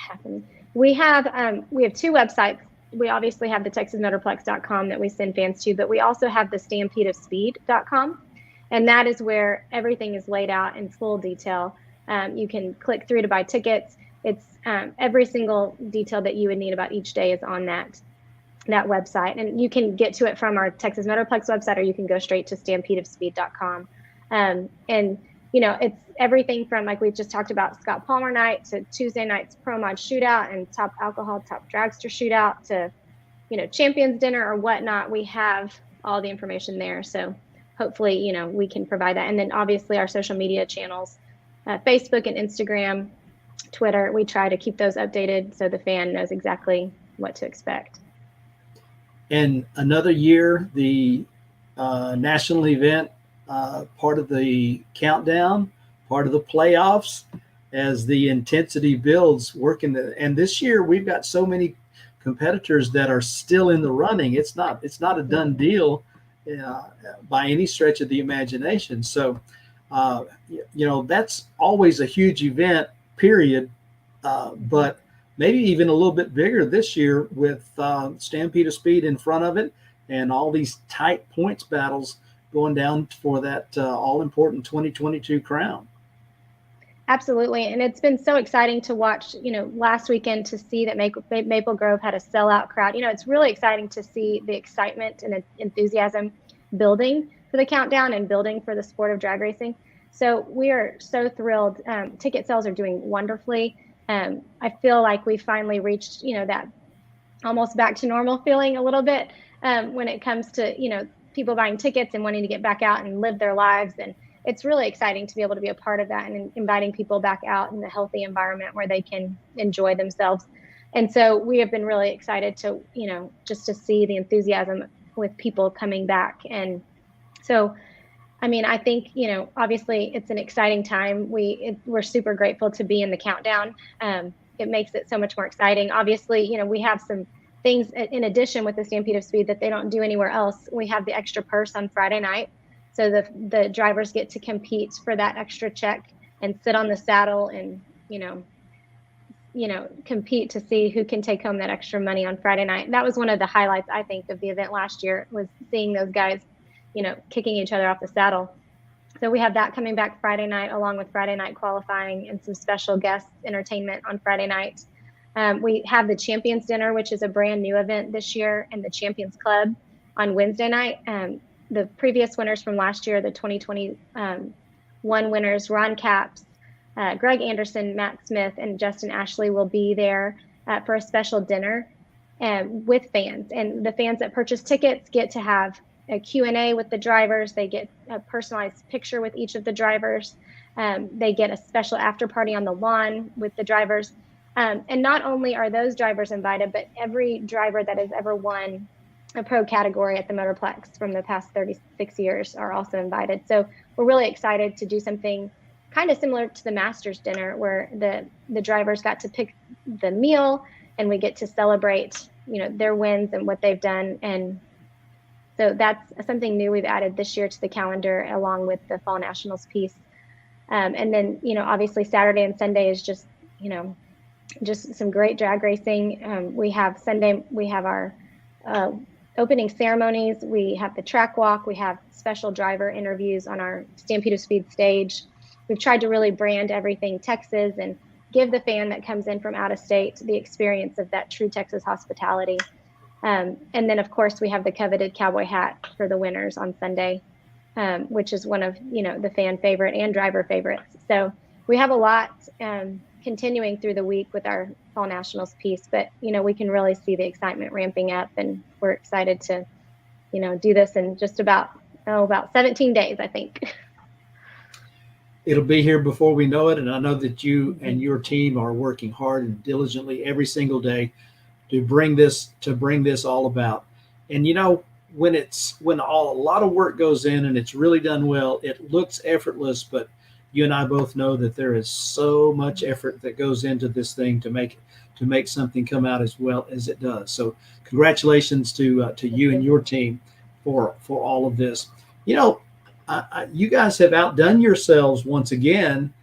We have two websites. We obviously have the TexasMotorplex.com that we send fans to, but we also have the StampedeOfSpeed.com, and that is where everything is laid out in full detail. You can click through to buy tickets. It's every single detail that you would need about each day is on that website, and you can get to it from our Texas Motorplex website, or you can go straight to StampedeOfSpeed.com. And it's everything from, like we just talked about, Scott Palmer night to Tuesday night's Pro Mod shootout and top alcohol, top dragster shootout to, champions dinner or whatnot. We have all the information there. So hopefully, we can provide that. And then obviously our social media channels, Facebook and Instagram, Twitter, we try to keep those updated so the fan knows exactly what to expect. And another year, the national event, part of the countdown, part of the playoffs, as the intensity builds, and this year we've got so many competitors that are still in the running. It's not a done deal by any stretch of the imagination. So that's always a huge event, period, but maybe even a little bit bigger this year with Stampede of Speed in front of it and all these tight points battles going down for that all-important 2022 crown. Absolutely. And it's been so exciting to watch, last weekend to see that Maple Grove had a sellout crowd. It's really exciting to see the excitement and enthusiasm building for the countdown and building for the sport of drag racing. So we are so thrilled. Ticket sales are doing wonderfully. I feel like we finally reached, that almost back to normal feeling a little bit when it comes to, people buying tickets and wanting to get back out and live their lives. And it's really exciting to be able to be a part of that and inviting people back out in a healthy environment where they can enjoy themselves. And so we have been really excited to, just to see the enthusiasm with people coming back. And so, I think, obviously it's an exciting time. We're super grateful to be in the countdown. It makes it so much more exciting. Obviously, we have some things in addition with the Stampede of Speed that they don't do anywhere else. We have the extra purse on Friday night. So the drivers get to compete for that extra check and sit on the saddle and, compete to see who can take home that extra money on Friday night. That was one of the highlights, I think, of the event last year, was seeing those guys, kicking each other off the saddle. So we have that coming back Friday night, along with Friday night qualifying and some special guest entertainment on Friday night. We have the Champions Dinner, which is a brand new event this year, and the Champions Club on Wednesday night. The previous winners from last year, the 2021 winners, Ron Capps, Greg Anderson, Matt Smith, and Justin Ashley will be there for a special dinner with fans. And the fans that purchase tickets get to have a Q&A with the drivers. They get a personalized picture with each of the drivers. They get a special after party on the lawn with the drivers. And not only are those drivers invited, but every driver that has ever won a pro category at the Motorplex from the past 36 years are also invited. So we're really excited to do something kind of similar to the Masters dinner, where the drivers got to pick the meal and we get to celebrate, their wins and what they've done. And so that's something new we've added this year to the calendar, along with the Fall Nationals piece. And then, obviously Saturday and Sunday is just, just some great drag racing. We have Sunday, we have our opening ceremonies, we have the track walk, we have special driver interviews on our Stampede of Speed stage. we've tried to really brand everything Texas and give the fan that comes in from out of state the experience of that true Texas hospitality. And then, of course, we have the coveted cowboy hat for the winners on Sunday, which is one of, the fan favorite and driver favorites. So we have a lot continuing through the week with our Fall Nationals piece, but, we can really see the excitement ramping up, and we're excited to, do this in just about 17 days, I think. It'll be here before we know it. And I know that you and your team are working hard and diligently every single day to bring this all about. And, when a lot of work goes in and it's really done well, it looks effortless, but you and I both know that there is so much effort that goes into this thing to make something come out as well as it does. So congratulations to you and your team for all of this. You guys have outdone yourselves once again,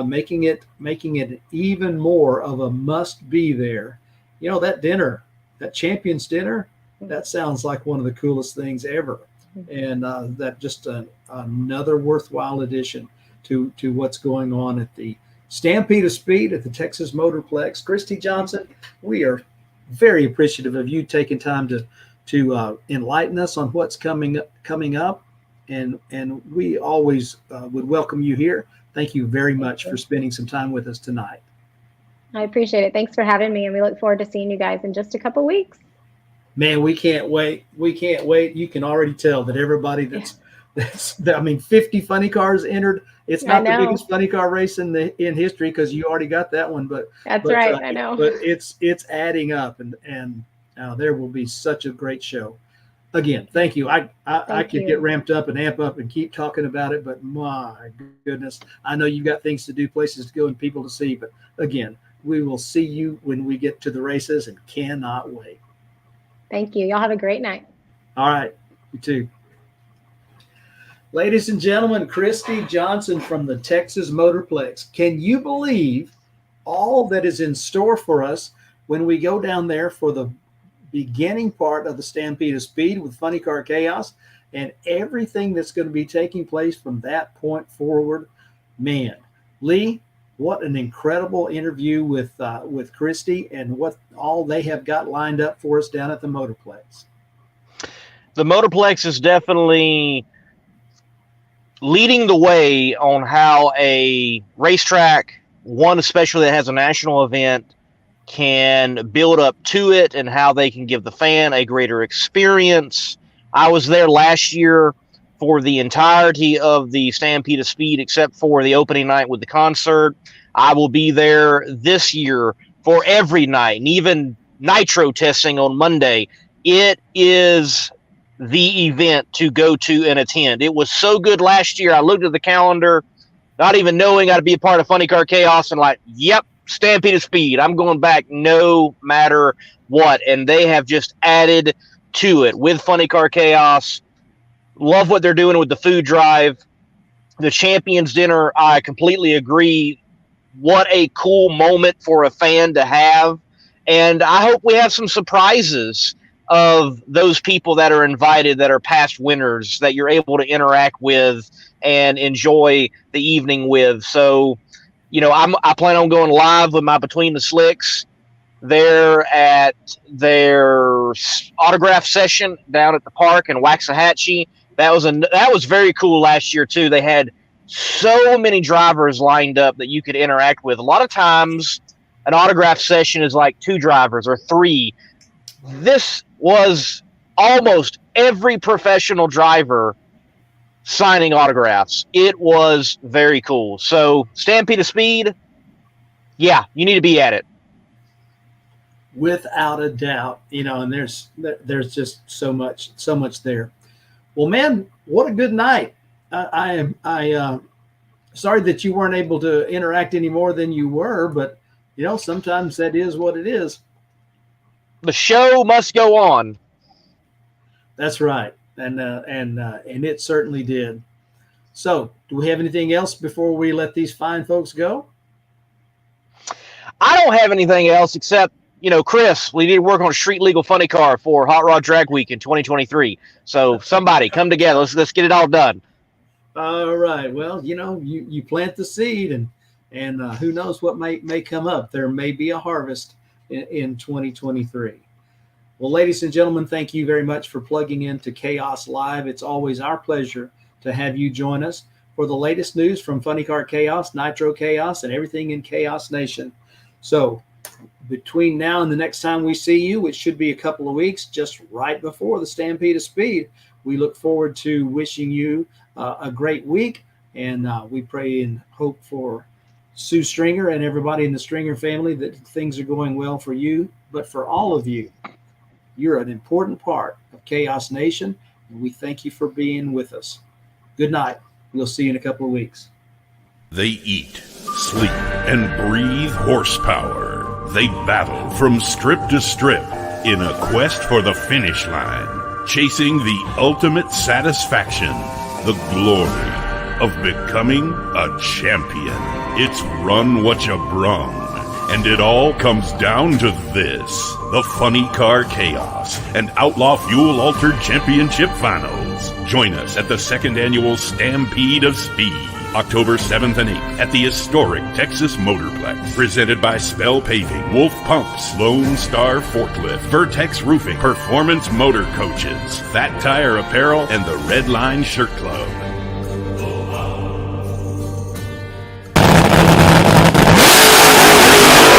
making it even more of a must be there. That dinner, that Champions Dinner, that sounds like one of the coolest things ever. And that just another worthwhile addition to what's going on at the Stampede of Speed at the Texas Motorplex. Christie Johnson, we are very appreciative of you taking time to enlighten us on what's coming up. And we always would welcome you here. Thank you very much for spending some time with us tonight. I appreciate it. Thanks for having me, and we look forward to seeing you guys in just a couple weeks. Man, we can't wait. You can already tell that everybody that's 50 funny cars entered. It's not the biggest funny car race in history, because you already got that one, but right. I know. But it's adding up, and there will be such a great show. Again, thank you. I could get ramped up and amp up and keep talking about it, but my goodness, I know you've got things to do, places to go, and people to see. But again, we will see you when we get to the races, and cannot wait. Thank you. Y'all have a great night. All right. You too. Ladies and gentlemen, Christie Johnson from the Texas Motorplex. Can you believe all that is in store for us when we go down there for the beginning part of the Stampede of Speed with Funny Car Chaos, and everything that's going to be taking place from that point forward? Man, Lee, what an incredible interview with Christie, and what all they have got lined up for us down at the Motorplex. The Motorplex is definitely leading the way on how a racetrack, one especially that has a national event, can build up to it, and how they can give the fan a greater experience. I was there last year for the entirety of the Stampede of Speed, except for the opening night with the concert. I will be there this year for every night, and even nitro testing on Monday. It is the event to go to and attend. It was so good last year. I looked at the calendar, not even knowing I'd be a part of Funny Car Chaos, and yep, Stampede of Speed. I'm going back no matter what. And they have just added to it with Funny Car Chaos. Love what they're doing with the food drive. The Champions Dinner, I completely agree. What a cool moment for a fan to have. And I hope we have some surprises of those people that are invited, that are past winners, that you're able to interact with and enjoy the evening with. So, I plan on going live with my Between the Slicks there at their autograph session down at the park in Waxahachie. That was very cool last year too. They had so many drivers lined up that you could interact with. A lot of times an autograph session is like 2 drivers or 3. This was almost every professional driver signing autographs. It was very cool. So Stampede of Speed, yeah, you need to be at it. Without a doubt, and there's just so much there. Well, man, what a good night. I sorry that you weren't able to interact any more than you were, but sometimes that is what it is. The show must go on. That's right. And it certainly did. So, do we have anything else before we let these fine folks go? I don't have anything else except, Chris, we need to work on a street legal funny car for Hot Rod Drag Week in 2023. So somebody come together. Let's get it all done. All right. Well, you plant the seed, and who knows what may come up. There may be a harvest in 2023. Well, ladies and gentlemen, thank you very much for plugging into CHAOS Live. It's always our pleasure to have you join us for the latest news from Funny Car Chaos, Nitro Chaos, and everything in Chaos Nation. So between now and the next time we see you, which should be a couple of weeks, just right before the Stampede of Speed, we look forward to wishing you a great week. And we pray and hope for Sue Stringer and everybody in the Stringer family that things are going well for you. But for all of you, you're an important part of Chaos Nation, and we thank you for being with us. Good night. We'll see you in a couple of weeks. They eat, sleep, and breathe horsepower. They battle from strip to strip in a quest for the finish line, chasing the ultimate satisfaction, the glory of becoming a champion. It's run what you brung. And it all comes down to this: the Funny Car Chaos and Outlaw Fuel Altered Championship Finals. Join us at the second annual Stampede of Speed, October 7th and 8th at the historic Texas Motorplex. Presented by Spell Paving, Wulff Pumps, Lone Star Forklift, Vertex Roofing, Performance Motor Coaches, Fat Tire Apparel, and the Red Line Shirt Club.